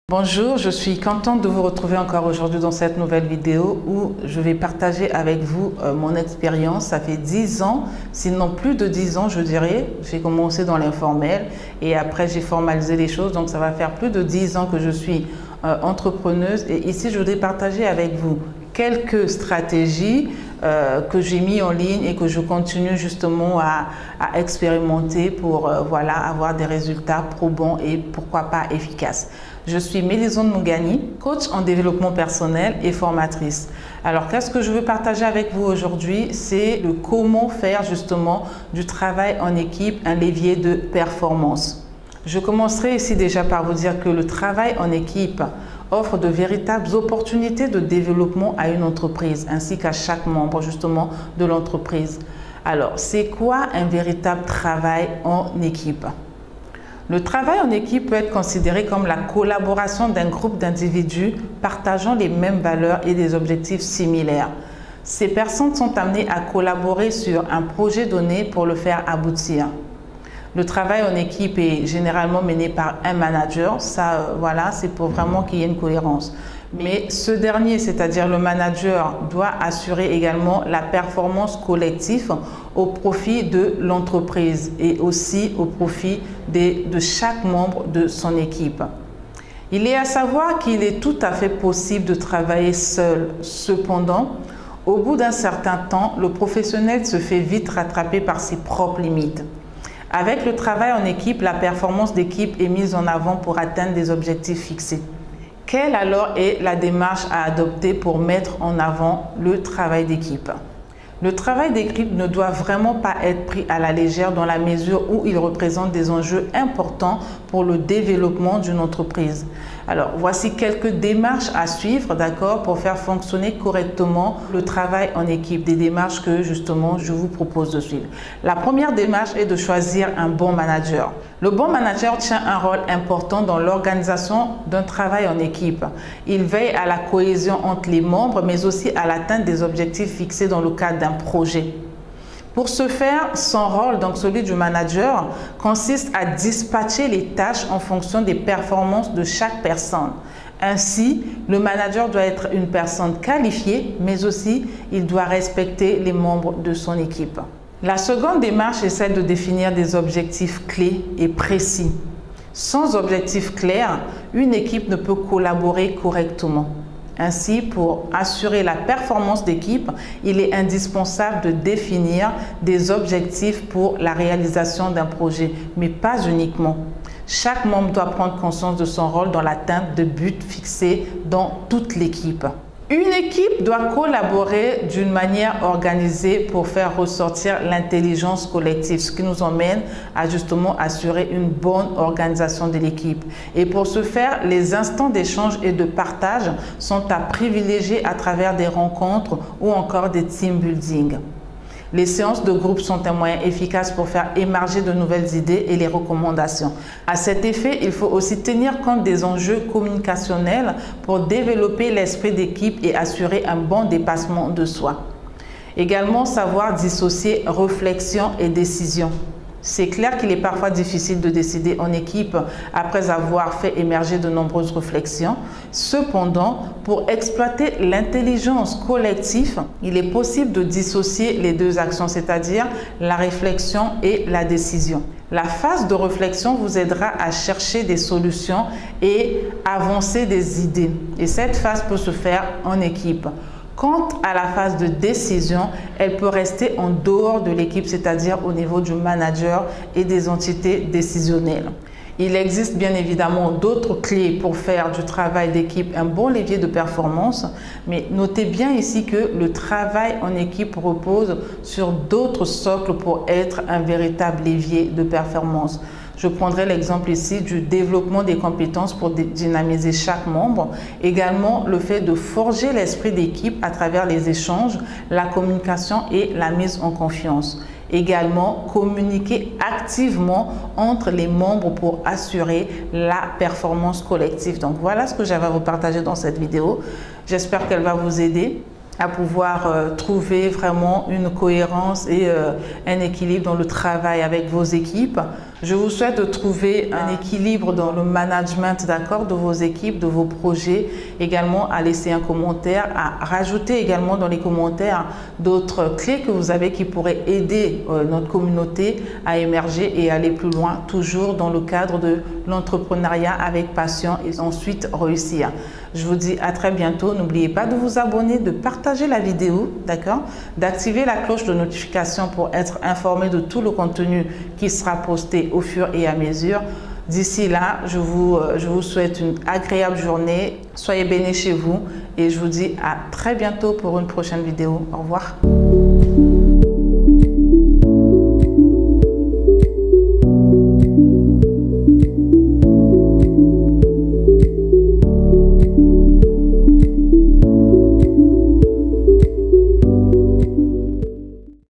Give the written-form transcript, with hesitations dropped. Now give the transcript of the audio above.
Bonjour, je suis contente de vous retrouver encore aujourd'hui dans cette nouvelle vidéo où je vais partager avec vous mon expérience. Ça fait 10 ans, sinon plus de 10 ans je dirais. J'ai commencé dans l'informel et après j'ai formalisé les choses, donc ça va faire plus de 10 ans que je suis entrepreneuse. Et ici je voudrais partager avec vous quelques stratégies que j'ai mis en ligne et que je continue justement à expérimenter pour voilà, avoir des résultats probants et pourquoi pas efficaces. Je suis Mélisande Mougani, coach en développement personnel et formatrice. Alors, qu'est-ce que je veux partager avec vous aujourd'hui? C'est le comment faire justement du travail en équipe un levier de performance. Je commencerai ici déjà par vous dire que le travail en équipe offre de véritables opportunités de développement à une entreprise ainsi qu'à chaque membre justement de l'entreprise. Alors, c'est quoi un véritable travail en équipe? Le travail en équipe peut être considéré comme la collaboration d'un groupe d'individus partageant les mêmes valeurs et des objectifs similaires. Ces personnes sont amenées à collaborer sur un projet donné pour le faire aboutir. Le travail en équipe est généralement mené par un manager. Ça, voilà, c'est pour vraiment qu'il y ait une cohérence. Mais ce dernier, c'est-à-dire le manager, doit assurer également la performance collective au profit de l'entreprise et aussi au profit de chaque membre de son équipe. Il est à savoir qu'il est tout à fait possible de travailler seul. Cependant, au bout d'un certain temps, le professionnel se fait vite rattraper par ses propres limites. Avec le travail en équipe, la performance d'équipe est mise en avant pour atteindre des objectifs fixés. Quelle alors est la démarche à adopter pour mettre en avant le travail d'équipe? Le travail d'équipe ne doit vraiment pas être pris à la légère dans la mesure où il représente des enjeux importants pour le développement d'une entreprise. Alors, voici quelques démarches à suivre, d'accord, pour faire fonctionner correctement le travail en équipe, des démarches que justement je vous propose de suivre. La première démarche est de choisir un bon manager. Le bon manager tient un rôle important dans l'organisation d'un travail en équipe. Il veille à la cohésion entre les membres, mais aussi à l'atteinte des objectifs fixés dans le cadre d'un projet. Pour ce faire, son rôle, donc celui du manager, consiste à dispatcher les tâches en fonction des performances de chaque personne. Ainsi, le manager doit être une personne qualifiée, mais aussi il doit respecter les membres de son équipe. La seconde démarche est celle de définir des objectifs clés et précis. Sans objectifs clairs, une équipe ne peut collaborer correctement. Ainsi, pour assurer la performance d'équipe, il est indispensable de définir des objectifs pour la réalisation d'un projet, mais pas uniquement. Chaque membre doit prendre conscience de son rôle dans l'atteinte de buts fixés dans toute l'équipe. Une équipe doit collaborer d'une manière organisée pour faire ressortir l'intelligence collective, ce qui nous emmène à justement assurer une bonne organisation de l'équipe. Et pour ce faire, les instants d'échange et de partage sont à privilégier à travers des rencontres ou encore des team building. Les séances de groupe sont un moyen efficace pour faire émerger de nouvelles idées et les recommandations. À cet effet, il faut aussi tenir compte des enjeux communicationnels pour développer l'esprit d'équipe et assurer un bon dépassement de soi. Également, savoir dissocier réflexion et décision. C'est clair qu'il est parfois difficile de décider en équipe après avoir fait émerger de nombreuses réflexions. Cependant, pour exploiter l'intelligence collective, il est possible de dissocier les deux actions, c'est-à-dire la réflexion et la décision. La phase de réflexion vous aidera à chercher des solutions et avancer des idées. Et cette phase peut se faire en équipe. Quant à la phase de décision, elle peut rester en dehors de l'équipe, c'est-à-dire au niveau du manager et des entités décisionnelles. Il existe bien évidemment d'autres clés pour faire du travail d'équipe un bon levier de performance, mais notez bien ici que le travail en équipe repose sur d'autres socles pour être un véritable levier de performance. Je prendrai l'exemple ici du développement des compétences pour dynamiser chaque membre. Également, le fait de forger l'esprit d'équipe à travers les échanges, la communication et la mise en confiance. Également, communiquer activement entre les membres pour assurer la performance collective. Donc, voilà ce que j'avais à vous partager dans cette vidéo. J'espère qu'elle va vous aider à pouvoir trouver vraiment une cohérence et un équilibre dans le travail avec vos équipes. Je vous souhaite de trouver un équilibre dans le management, d'accord, de vos équipes, de vos projets. Également, à laisser un commentaire, à rajouter également dans les commentaires d'autres clés que vous avez qui pourraient aider notre communauté à émerger et aller plus loin, toujours dans le cadre de l'entrepreneuriat avec passion et ensuite réussir. Je vous dis à très bientôt. N'oubliez pas de vous abonner, de partager la vidéo, d'accord, d'activer la cloche de notification pour être informé de tout le contenu qui sera posté au fur et à mesure. D'ici là, je vous souhaite une agréable journée. Soyez bénis chez vous et je vous dis à très bientôt pour une prochaine vidéo. Au revoir.